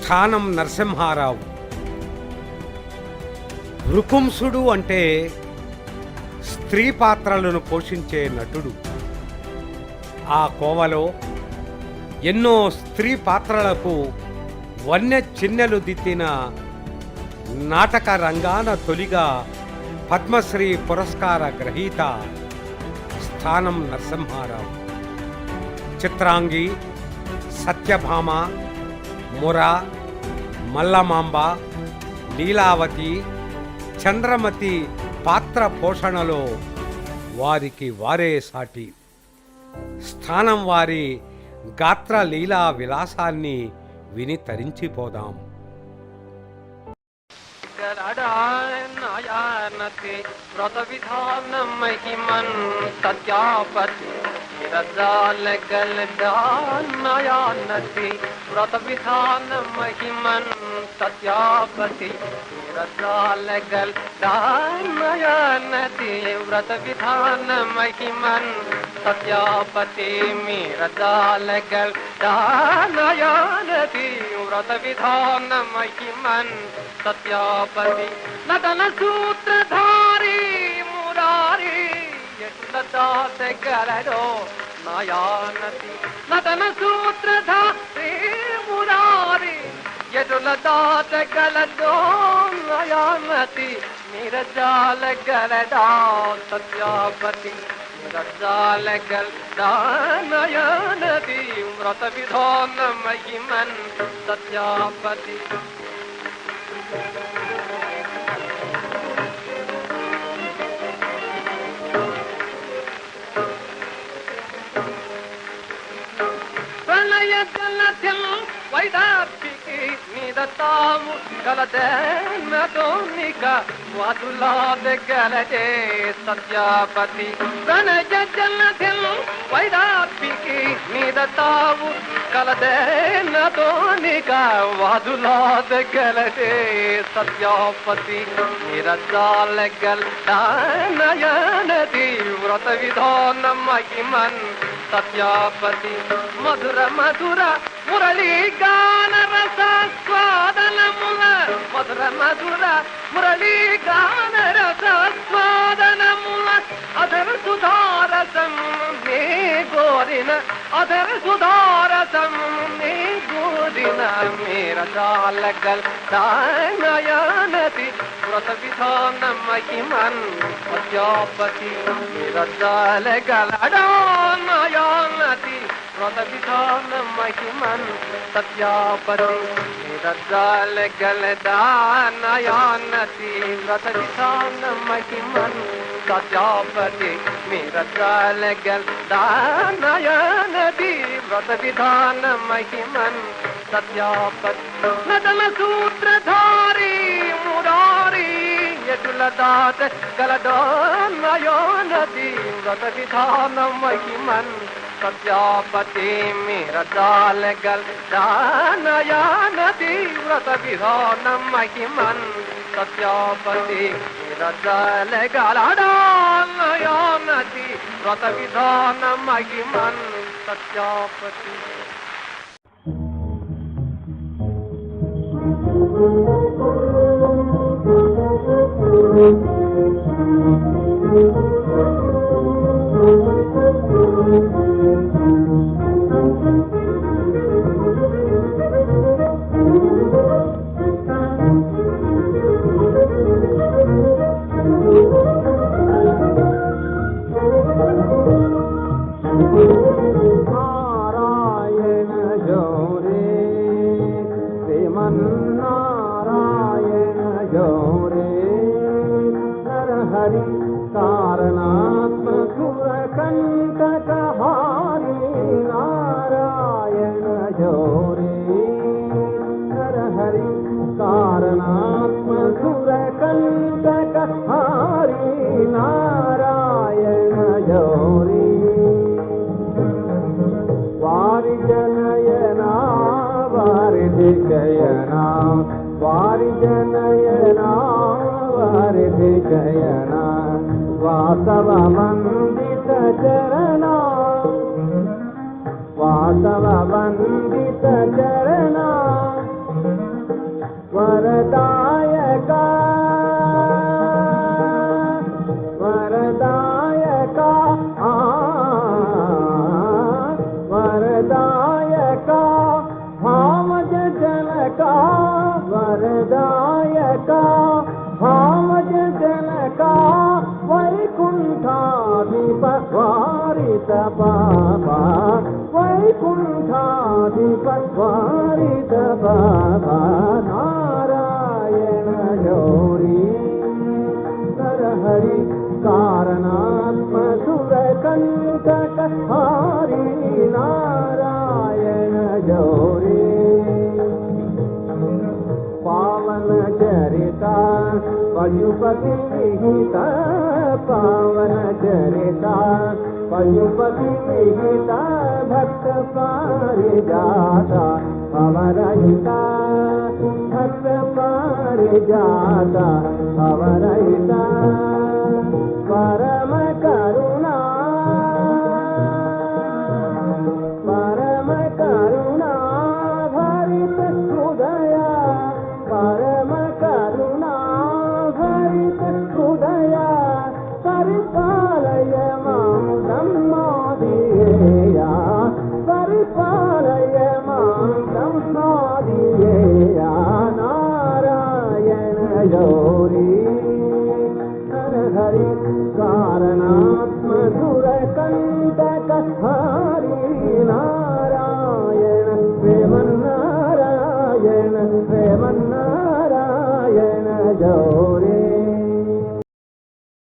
స్థానం నరసింహారావు. రుకుంసుడు అంటే స్త్రీ పాత్రలను పోషించే నటుడు. ఆ కోవలో ఎన్నో స్త్రీ పాత్రలకు వన్య చిన్నెలు దిద్దిన నాటక రంగాన తొలిగా పద్మశ్రీ పురస్కార గ్రహీత స్థానం నరసింహారావు. చిత్రాంగి, సత్యభామ, ముర, మల్లమాంబ, లీలావతి, చంద్రమతి పాత్ర పోషణలో వారికి వారే సాటి. స్థానం వారి గాత్ర లీలా విలాసాన్ని విని తరించిపోదాం. వ్రత విధాన మహిమన్ సత్యాపతి నయానతి వ్రత విధాన మహిమన్ సత్యాపతి నయానతి వ్రత విధాన మహిమన్ సత్యాపతి మీరజాలగల్ నయానతి వ్రత విధాన మహిమన్ సత్యాపతి నటన సూత్రధారి మురారి ఎట్లదాసగలడో నయానతి నటన సూత్రధారి మురారి ఎటులదాసగలడో నయానతి నిరజాలగలడా సత్యాపతి నిరజాలగల్ నయానతి వ్రత విధాన మహిమన్ సత్యాపతి వైదార్పికి నిదతాము కలదేనతోనిక వాదులా దగ్గరదే సత్యాపతి ప్రణయ జలధిల్ వైదార్పికి నిదతాము కలదేనతోనిక వాదులా దగ్గరదే సత్యాపతి నిరజాలగల్ నయనది వ్రత విధాన మహిమన్ సత్యాపతి మధుర మధుర మురళీ గాన రస స్వాదనముల మధుర మధుర మురళీ గాన రస స్వాదనముల అధర సుధారసం నే గోరిన అధర సుధారసం నే గోరిన మీరజాలగల్ నయనతి వ్రత విధాన మహిమన్ సత్యాపతి మీరజాలగల్ నయనతి వ్రత విధాన మహిమన్ సత్యాపతి మీరజాలగల్ నయనతి వ్రత విధాన మహిమన్ సత్యాపతి మీరజాలగల్ నయనతి వ్రత విధాన మహిమన్ సత్యాపతి నటన సూత్రధారి మురారి ఎటులదాత గలదో నయోనది వ్రత విధాన మహిమన్ సత్యాపతి మీరజాలగల్ నయానది వ్రత విధాన మహిమన్ సత్యాపతి మీరజాలగల్ నయానది వ్రత విధాన మహిమన్ సత్యాపతి. నారాయణ జోరే శ్రీమన్నారాయణ జోరే నరహరి కారణాత్మకుర కంటకహారి నారాయణ జోరే నరహరి కారణాత్మకుర కంటకహారి నారాయణ జోరే వారి జనయనా వారిది జయనా వారి జనయనా వారిది జయనా వాసవ వందిత చరణా వాసవ వందిత చరణా जनका वरदायका भावज जनका वैकुण्ठाधिपवारित बाबा वैकुण्ठाधिपवारित बाबा नारायण गौरी नरहरि कारणात्मसुरकण्टकहारी नारायण गौरी पावन चरिता पशुपति विहिता पावन चरिता पशुपति विहिता भक्त पारिजाता अवरहिता भक्त पारिजाता अवरहिता परम